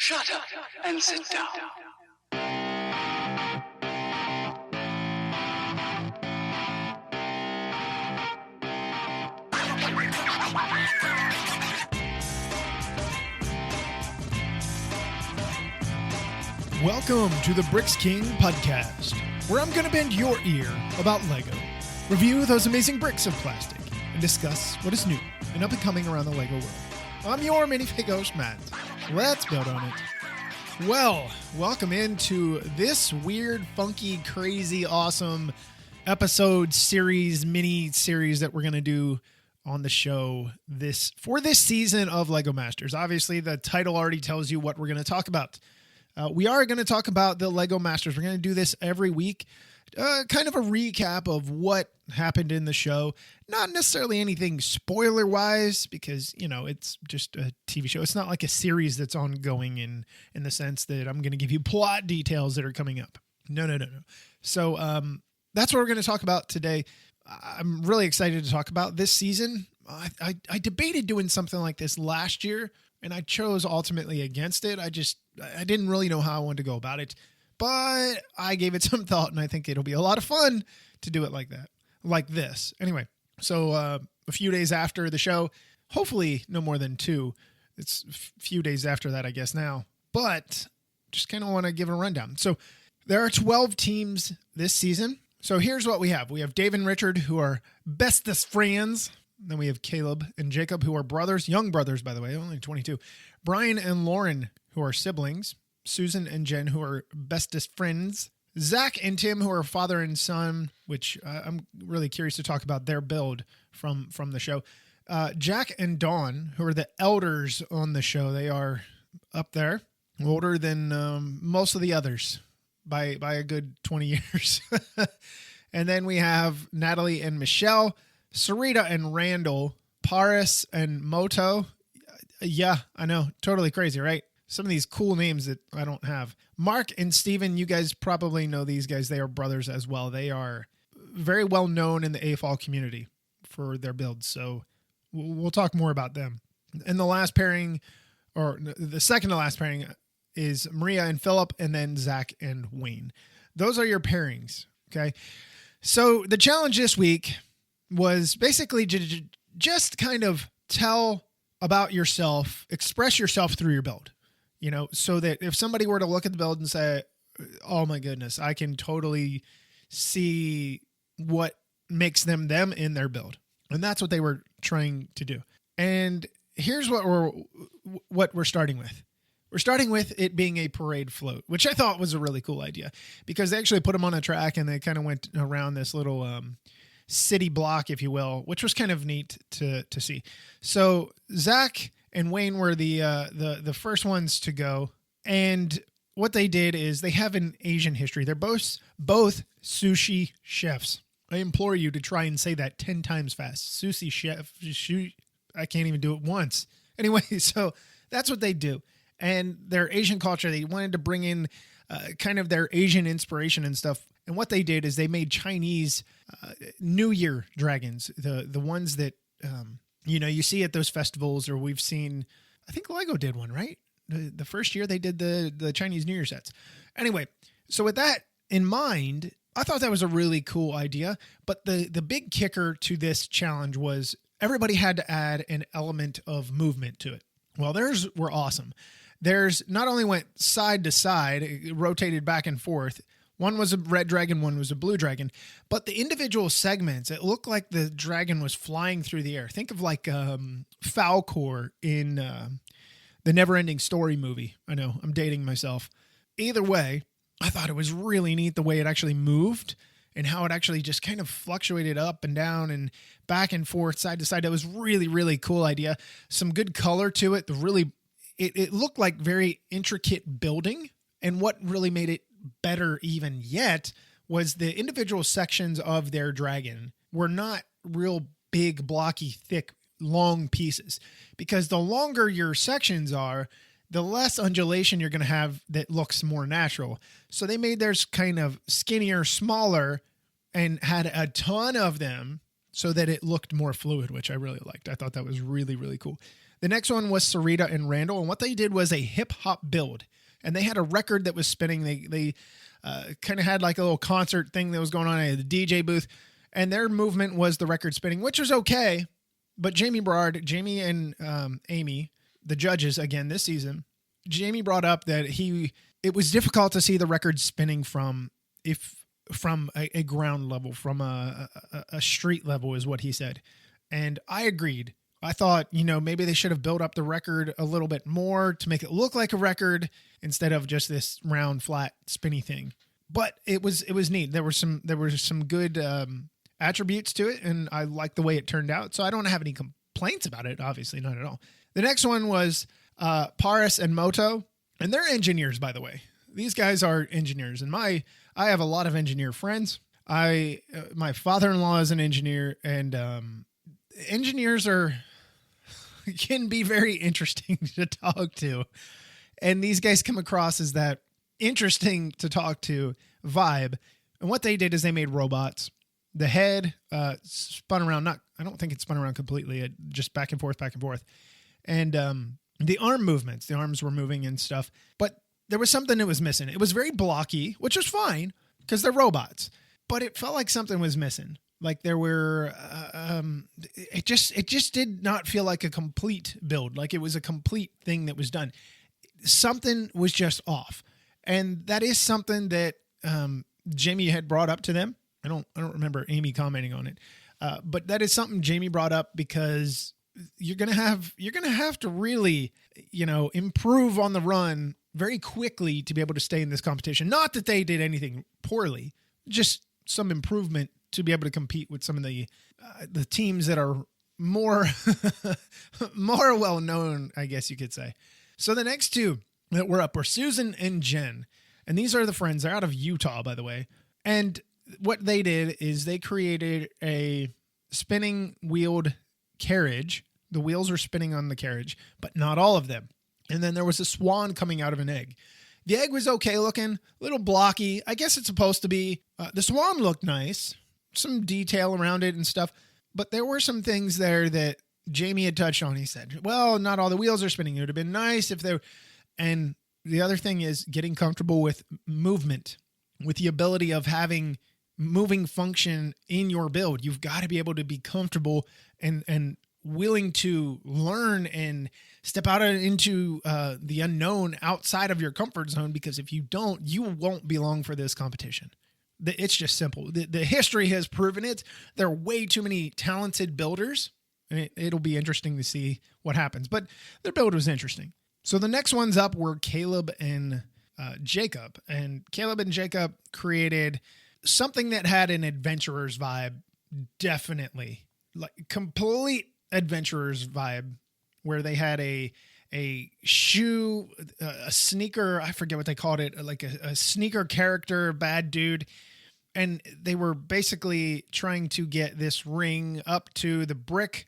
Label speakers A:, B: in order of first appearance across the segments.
A: Shut up and sit down.
B: Welcome to the Bricks King podcast, where I'm going to bend your ear about Lego, review those amazing bricks of plastic, and discuss what is new and up and coming around the Lego world. I'm your minifig host, Matt. Let's build on it. Well, welcome into this weird, funky, crazy, awesome episode series, mini-series that we're going to do on the show for this season of Lego Masters. Obviously, the title already tells you what we're going to talk about. We are going to talk about the Lego Masters. We're going to do this every week. Kind of a recap of what happened in the show. Not necessarily anything spoiler-wise, because, you know, it's just a TV show. It's not like a series that's ongoing in the sense that I'm going to give you plot details that are coming up. No. So that's what we're going to talk about today. I'm really excited to talk about this season. I debated doing something like this last year, and I chose ultimately against it. I didn't really know how I wanted to go about it, but I gave it some thought, and I think it'll be a lot of fun to do it like that, like this. Anyway, so a few days after the show, hopefully no more than 2. It's a few days after that, I guess now, but just kind of want to give a rundown. So there are 12 teams this season. So here's what we have. We have Dave and Richard, who are bestest friends. Then we have Caleb and Jacob, who are brothers, young brothers, by the way, only 22. Brian and Lauren, who are siblings. Susan and Jen, who are bestest friends. Zach and Tim, who are father and son, which I'm really curious to talk about their build from the show. Jack and Dawn, who are the elders on the show. They are up there, older than most of the others by a good 20 years. And then we have Natalie and Michelle, Sarita and Randall, Paris and Moto. Yeah, I know. Totally crazy, right? Some of these cool names that I don't have. Mark and Steven, you guys probably know these guys. They are brothers as well. They are very well known in the AFOL community for their builds. So we'll talk more about them. And the last pairing, or the second to last pairing, is Maria and Philip, and then Zach and Wayne. Those are your pairings, okay? So the challenge this week was basically just kind of tell about yourself, express yourself through your build, you know, so that if somebody were to look at the build and say, oh my goodness, I can totally see what makes them in their build. And that's what they were trying to do. And here's what we're starting with. We're starting with it being a parade float, which I thought was a really cool idea because they actually put them on a track and they kind of went around this little city block, if you will, which was kind of neat to see. So Zach and Wayne were the first ones to go. And what they did is they have an Asian history. They're both sushi chefs. I implore you to try and say that 10 times fast. Sushi chef. I can't even do it once. Anyway, so that's what they do. And their Asian culture, they wanted to bring in kind of their Asian inspiration and stuff. And what they did is they made Chinese New Year dragons, the ones that, you see at those festivals, or we've seen, I think Lego did one, right? The first year they did the Chinese New Year sets. Anyway, so with that in mind, I thought that was a really cool idea. But the big kicker to this challenge was everybody had to add an element of movement to it. Well, theirs were awesome. Theirs not only went side to side, it rotated back and forth. One was a red dragon, one was a blue dragon. But the individual segments, it looked like the dragon was flying through the air. Think of like Falcor in the Neverending Story movie. I know, I'm dating myself. Either way, I thought it was really neat the way it actually moved and how it actually just kind of fluctuated up and down and back and forth, side to side. That was really, really cool idea. Some good color to it. It looked like very intricate building. And what really made it better even yet was the individual sections of their dragon were not real big, blocky, thick, long pieces. Because the longer your sections are, the less undulation you're going to have that looks more natural. So they made theirs kind of skinnier, smaller, and had a ton of them so that it looked more fluid, which I really liked. I thought that was really, really cool. The next one was Sarita and Randall, and what they did was a hip-hop build. And they had a record that was spinning. They kind of had like a little concert thing that was going on at the DJ booth, and their movement was the record spinning, which was okay. But Jamie and Amy, the judges again this season, Jamie brought up that it was difficult to see the record spinning from a ground level, from a street level is what he said. And I agreed. I thought, maybe they should have built up the record a little bit more to make it look like a record instead of just this round, flat, spinny thing. But it was neat. There were some good attributes to it, and I liked the way it turned out. So I don't have any complaints about it. Obviously, not at all. The next one was Paris and Moto, and they're engineers, by the way. These guys are engineers, and I have a lot of engineer friends. My father-in-law is an engineer, and engineers can be very interesting to talk to. And these guys come across as that interesting to talk to vibe. And what they did is they made robots. The head spun around. I don't think it spun around completely. It just back and forth. And the arm movements, the arms were moving and stuff. But there was something that was missing. It was very blocky, which was fine because they're robots. But it felt like something was missing. Like there were, it just did not feel like a complete build. Like it was a complete thing that was done. Something was just off. And that is something that Jamie had brought up to them. I don't remember Amy commenting on it. But that is something Jamie brought up because you're going to have to really, improve on the run very quickly to be able to stay in this competition. Not that they did anything poorly, just some improvement to be able to compete with some of the teams that are more well known, I guess you could say. So the next two that were up were Susan and Jen, and these are the friends. They're out of Utah, by the way. And what they did is they created a spinning wheeled carriage. The wheels were spinning on the carriage, but not all of them. And then there was a swan coming out of an egg. The egg was okay looking, a little blocky. I guess it's supposed to be. The swan looked nice. Some detail around it and stuff, but there were some things there that Jamie had touched on. He said, well, not all the wheels are spinning. It would have been nice if they were. And the other thing is getting comfortable with movement, with the ability of having moving function in your build. You've got to be able to be comfortable and willing to learn and step out into the unknown outside of your comfort zone, because if you don't, you won't belong for this competition. It's just simple. The history has proven it. There are way too many talented builders, and it'll be interesting to see what happens. But their build was interesting. So the next ones up were Caleb and Jacob. And Caleb and Jacob created something that had an adventurer's vibe, definitely. Like complete adventurer's vibe, where they had a shoe, a sneaker, I forget what they called it, like a sneaker character, bad dude. And they were basically trying to get this ring up to the brick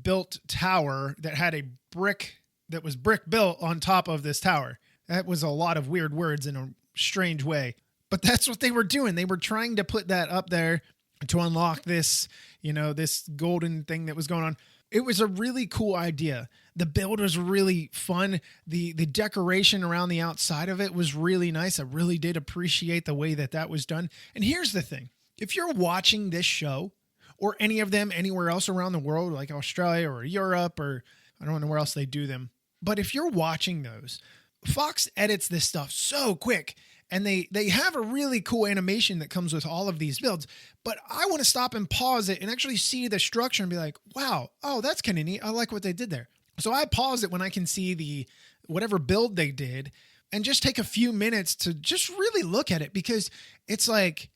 B: built tower that had a brick that was brick built on top of this tower. That was a lot of weird words in a strange way, but that's what they were doing. They were trying to put that up there to unlock this, this golden thing that was going on. It was a really cool idea. The build was really fun. The decoration around the outside of it was really nice. I really did appreciate the way that was done. And here's the thing. If you're watching this show or any of them anywhere else around the world, like Australia or Europe, or I don't know where else they do them, but if you're watching those, Fox edits this stuff so quick. And they have a really cool animation that comes with all of these builds. But I want to stop and pause it and actually see the structure and be like, wow, oh, that's kind of neat. I like what they did there. So I pause it when I can see whatever build they did and just take a few minutes to just really look at it, because it's like,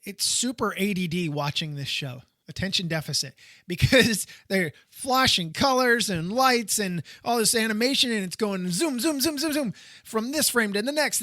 B: it's super ADD watching this show. Attention deficit, because they're flashing colors and lights and all this animation, and it's going zoom, zoom, zoom, zoom, zoom from this frame to the next.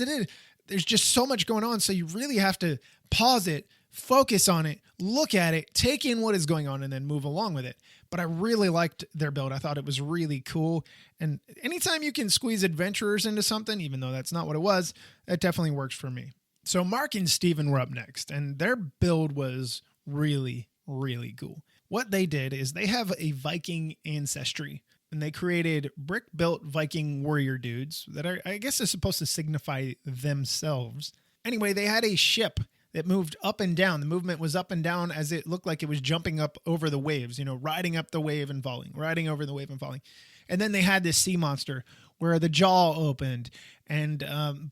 B: There's just so much going on. So you really have to pause it, focus on it, look at it, take in what is going on, and then move along with it. But I really liked their build. I thought it was really cool. And anytime you can squeeze adventurers into something, even though that's not what it was, that definitely works for me. So Mark and Steven were up next, and their build was really, really cool. What they did is they have a Viking ancestry. and they created brick-built Viking warrior dudes that I guess is supposed to signify themselves. Anyway, they had a ship that moved up and down. The movement was up and down as it looked like it was jumping up over the waves, riding up the wave and falling, riding over the wave and falling. And then they had this sea monster where the jaw opened and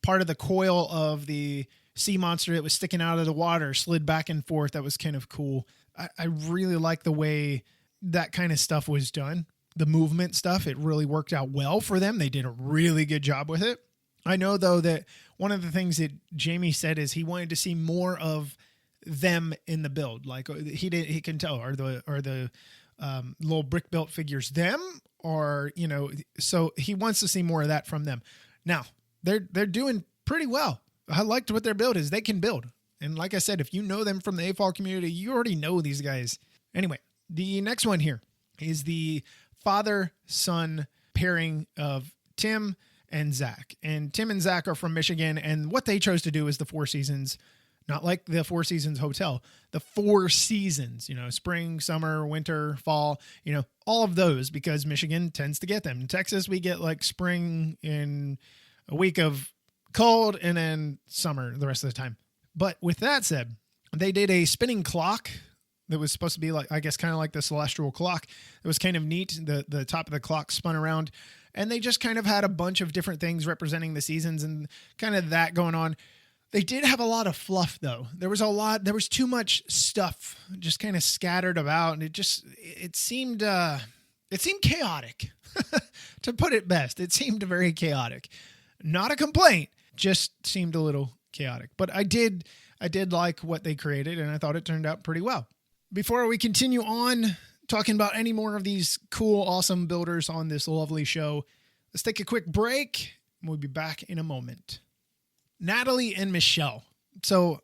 B: part of the coil of the sea monster that was sticking out of the water slid back and forth. That was kind of cool. I really like the way that kind of stuff was done. The movement stuff, it really worked out well for them. They did a really good job with it. I know, though, that one of the things that Jamie said is he wanted to see more of them in the build. Like he can tell, are the little brick built figures them, or so he wants to see more of that from them. Now they're doing pretty well. I liked what their build is. They can build, and like I said, if you know them from the AFOL community, you already know these guys. Anyway, the next one here is the father-son pairing of Tim and Zach. And Tim and Zach are from Michigan, and what they chose to do is the Four Seasons, not like the Four Seasons Hotel, the Four Seasons, spring, summer, winter, fall, all of those, because Michigan tends to get them. In Texas, we get like spring in a week of cold and then summer the rest of the time. But with that said, they did a spinning clock that was supposed to be like, I guess, kind of like the celestial clock. It was kind of neat. The top of the clock spun around, and they just kind of had a bunch of different things representing the seasons and kind of that going on. They did have a lot of fluff, though. There was too much stuff just kind of scattered about, and it seemed chaotic, to put it best. It seemed very chaotic. Not a complaint, just seemed a little chaotic. But I did like what they created, and I thought it turned out pretty well. Before we continue on talking about any more of these cool, awesome builders on this lovely show, let's take a quick break, and we'll be back in a moment. Natalie and Michelle. So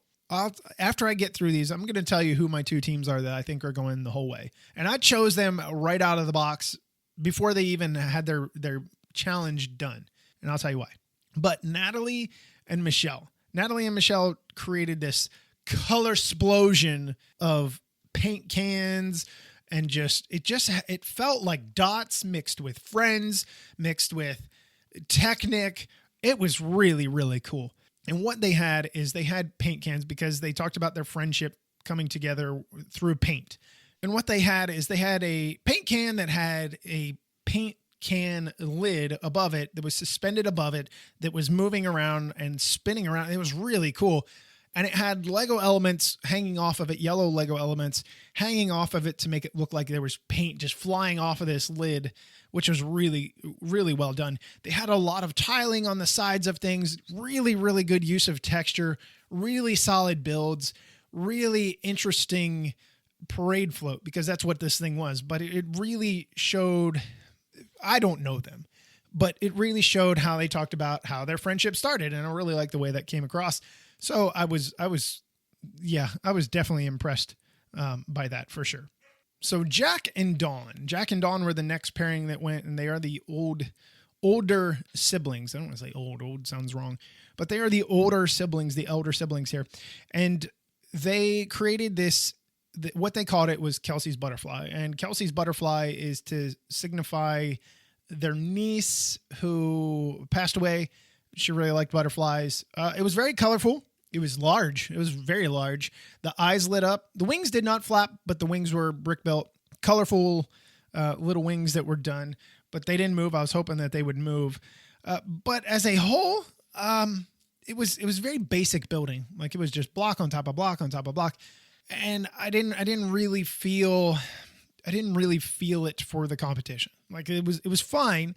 B: after I get through these, I'm going to tell you who my two teams are that I think are going the whole way. And I chose them right out of the box before they even had their challenge done. And I'll tell you why. But Natalie and Michelle created this color explosion of paint cans, and it felt like dots mixed with Friends, mixed with Technic. It was really, really cool. And what they had is they had paint cans because they talked about their friendship coming together through paint. And what they had is they had a paint can that had a paint can lid above it that was suspended above it that was moving around and spinning around. It was really cool. And it had Lego elements hanging off of it, yellow Lego elements hanging off of it to make it look like there was paint just flying off of this lid, which was really, really well done. They had a lot of tiling on the sides of things, really, really good use of texture, really solid builds, really interesting parade float, because that's what this thing was. But it really showed, I don't know them, but it really showed how they talked about how their friendship started. And I really like the way that came across. So I was definitely impressed by that for sure. So Jack and Dawn were the next pairing that went, and they are the older siblings. I don't want to say old sounds wrong, but they are the older siblings here. And they created this, what they called it was Kelsey's Butterfly. And Kelsey's Butterfly is to signify their niece who passed away. She really liked butterflies. It was very colorful. It was large. It was very large. The eyes lit up. The wings did not flap, but the wings were brick built. Colorful little wings that were done, but they didn't move. I was hoping that they would move. But as a whole, it was very basic building. Like it was just block on top of block on top of block. And I didn't really feel it for the competition. Like it was fine.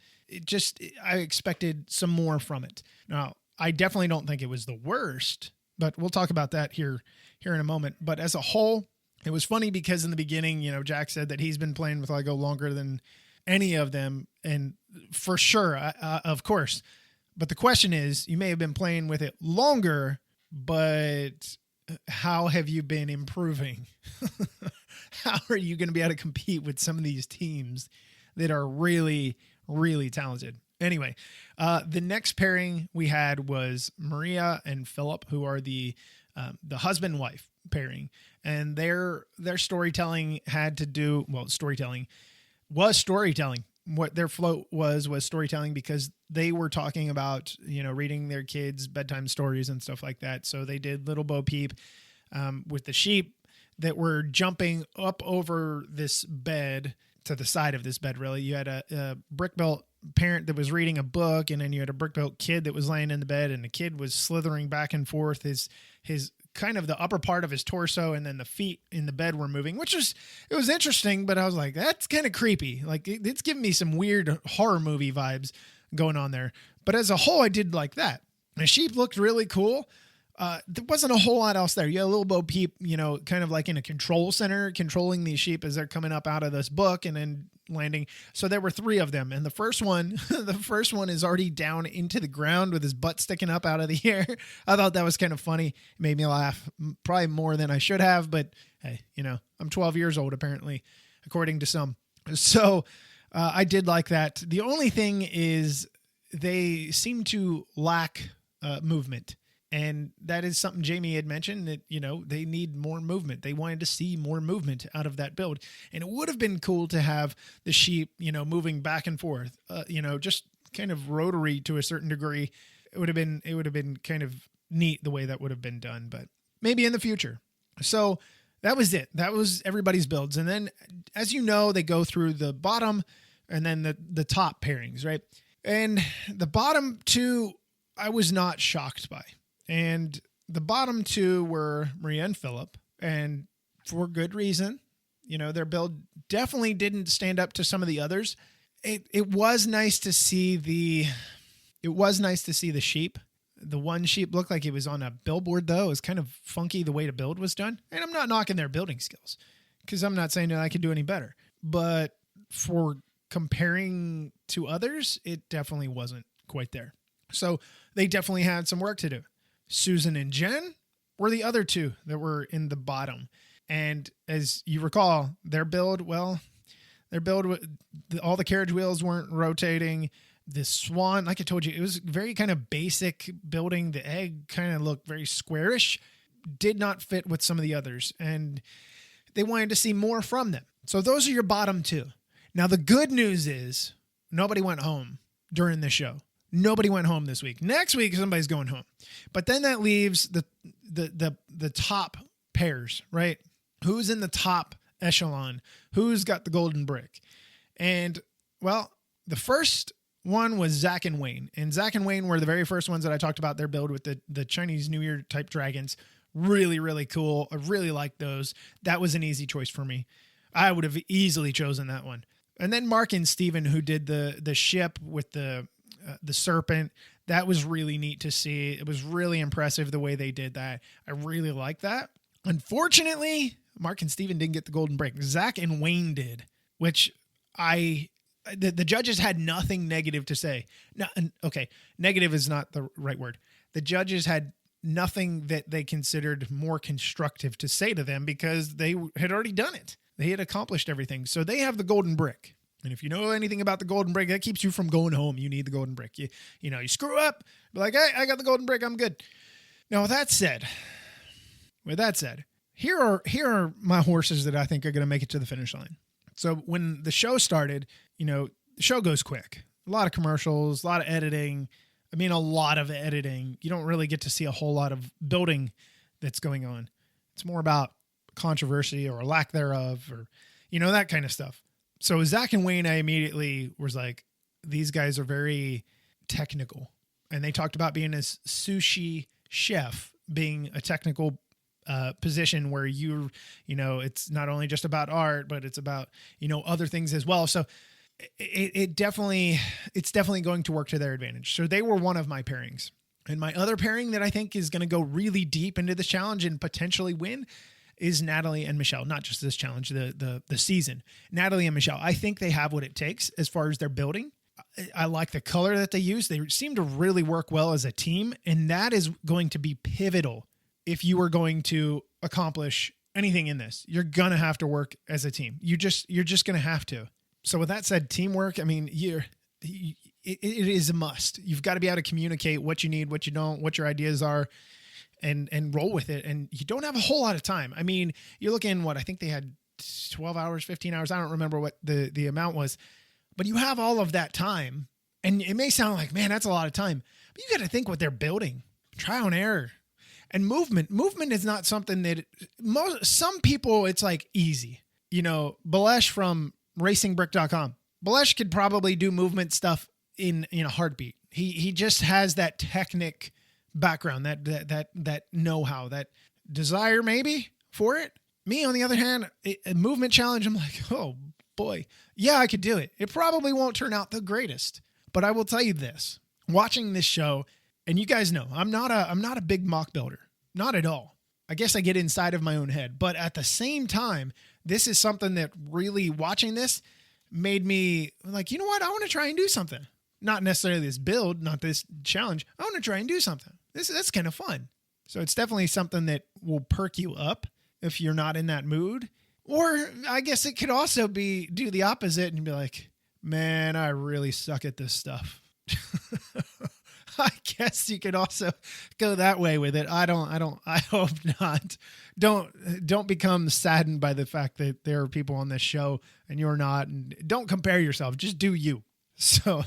B: I expected some more from it. Now, I definitely don't think it was the worst, but we'll talk about that here in a moment. But as a whole, it was funny because in the beginning, Jack said that he's been playing with Lego longer than any of them. And for sure, of course. But the question is, you may have been playing with it longer, but how have you been improving? How are you going to be able to compete with some of these teams that are really, really talented? Anyway, the next pairing we had was Maria and Philip, who are the husband-wife pairing, and their storytelling was storytelling. what their float was storytelling, because they were talking about, reading their kids bedtime stories and stuff like that. So they did Little Bo Peep with the sheep that were jumping up over this bed, to the side of this bed, really. You had a brick-built parent that was reading a book, and then you had a brick-built kid that was laying in the bed, and the kid was slithering back and forth. His kind of the upper part of his torso and then the feet in the bed were moving, it was interesting, but I was like, that's kind of creepy. Like, it's giving me some weird horror movie vibes going on there. But as a whole, I did like that. The sheep looked really cool. There wasn't a whole lot else there. You had a Little Bo Peep, kind of like in a control center, controlling these sheep as they're coming up out of this book and then landing. So there were 3 of them. And the first one is already down into the ground with his butt sticking up out of the air. I thought that was kind of funny. It made me laugh, probably more than I should have, but hey, I'm 12 years old, apparently, according to some. So I did like that. The only thing is they seem to lack movement. And that is something Jamie had mentioned, that, they need more movement. They wanted to see more movement out of that build. And it would have been cool to have the sheep, moving back and forth, just kind of rotary to a certain degree. It would have been kind of neat the way that would have been done, but maybe in the future. So that was it. That was everybody's builds. And then, as you know, they go through the bottom and then the top pairings, right? And the bottom 2, I was not shocked by. And the bottom 2 were Maria and Philip, and for good reason. Their build definitely didn't stand up to some of the others. It was nice to see the sheep. The one sheep looked like it was on a billboard, though. It was kind of funky the way the build was done. And I'm not knocking their building skills, because I'm not saying that I could do any better. But for comparing to others, it definitely wasn't quite there. So they definitely had some work to do. Susan and Jen were the other 2 that were in the bottom. And as you recall, their build, all the carriage wheels weren't rotating. The swan, like I told you, it was very kind of basic building. The egg kind of looked very squarish, did not fit with some of the others. And they wanted to see more from them. So those are your bottom 2. Now, the good news is nobody went home during the show. Nobody went home this week. Next week, somebody's going home. But then that leaves the top pairs, right? Who's in the top echelon? Who's got the golden brick? And, well, the first one was Zach and Wayne. And Zach and Wayne were the very first ones that I talked about their build with the Chinese New Year type dragons. Really, really cool. I really like those. That was an easy choice for me. I would have easily chosen that one. And then Mark and Steven, who did the ship with the serpent. That was really neat to see. It was really impressive the way they did that. I really like that. Unfortunately, Mark and Steven didn't get the golden brick. Zach and Wayne did, which the judges had nothing negative to say. No, okay, negative is not the right word. The judges had nothing that they considered more constructive to say to them, because they had already done it. They had accomplished everything. So they have the golden brick. And if you know anything about the golden brick, that keeps you from going home. You need the golden brick. You screw up, be like, hey, I got the golden brick, I'm good. Now, with that said, here are my horses that I think are going to make it to the finish line. So when the show started, the show goes quick. A lot of commercials, a lot of editing. A lot of editing. You don't really get to see a whole lot of building that's going on. It's more about controversy or lack thereof, or, that kind of stuff. So Zach and Wayne, I immediately was like, these guys are very technical. And they talked about being a sushi chef, being a technical position where it's not only just about art, but it's about, other things as well. So it's definitely going to work to their advantage. So they were one of my pairings. And my other pairing that I think is going to go really deep into this challenge and potentially win is Natalie and Michelle. Not just this challenge, the season. Natalie and Michelle, I think they have what it takes as far as their building. I like the color that they use. They seem to really work well as a team, and that is going to be pivotal if you are going to accomplish anything in this. You're going to have to work as a team. You're just going to have to. So with that said, teamwork, it is a must. You've got to be able to communicate what you need, what you don't, what your ideas are, and roll with it. And you don't have a whole lot of time. You're looking, I think they had 12 hours, 15 hours. I don't remember what the amount was, But you have all of that time, and it may sound like, man, that's a lot of time, but you got to think what they're building, trial and error. And movement is not something that some people, it's like easy. You know, Balesh from racingbrick.com. Balesh could probably do movement stuff in a heartbeat. He just has that technic background, that know-how, that desire maybe for it. Me, on the other hand, a movement challenge, I'm like, oh boy, yeah, I could do it. It probably won't turn out the greatest, but I will tell you this, watching this show, and you guys know, I'm not a big mock builder. Not at all. I guess I get inside of my own head. But at the same time, this is something that really, watching this, made me like, you know what? I want to try and do something. Not necessarily this build, not this challenge. I want to try and do something. That's kind of fun. So it's definitely something that will perk you up if you're not in that mood. Or I guess it could also be do the opposite and be like, man, I really suck at this stuff. I guess you could also go that way with it. I hope not. Don't become saddened by the fact that there are people on this show and you're not, and don't compare yourself. Just do you. So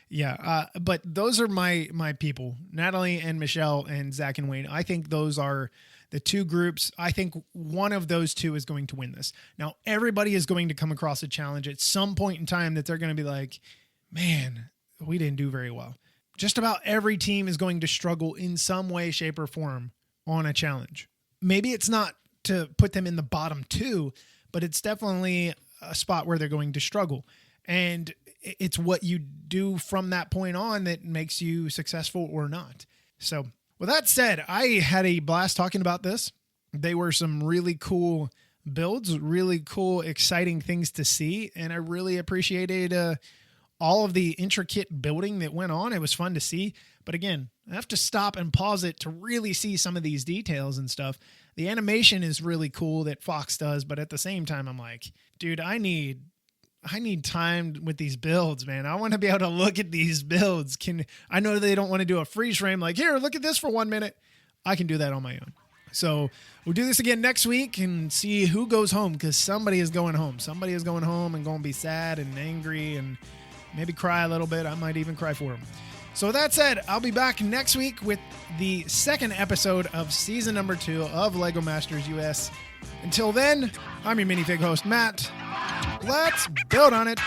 B: yeah. But those are my people, Natalie and Michelle and Zach and Wayne. I think those are the two groups. I think one of those two is going to win this. Now, everybody is going to come across a challenge at some point in time that they're going to be like, man, we didn't do very well. Just about every team is going to struggle in some way, shape, or form on a challenge. Maybe it's not to put them in the bottom two, but it's definitely a spot where they're going to struggle. And it's what you do from that point on that makes you successful or not. So with that said, I had a blast talking about this. They were some really cool builds, really cool, exciting things to see. And I really appreciated all of the intricate building that went on. It was fun to see. But again, I have to stop and pause it to really see some of these details and stuff. The animation is really cool that Fox does, but at the same time, I'm like, dude, I need time with these builds, man. I want to be able to look at these builds. I know they don't want to do a freeze frame like, here, look at this for 1 minute. I can do that on my own. So we'll do this again next week and see who goes home, because somebody is going home. Somebody is going home and going to be sad and angry and maybe cry a little bit. I might even cry for them. So with that said, I'll be back next week with the second episode of season number 2 of LEGO Masters US. Until then, I'm your minifig host, Matt. Let's build on it.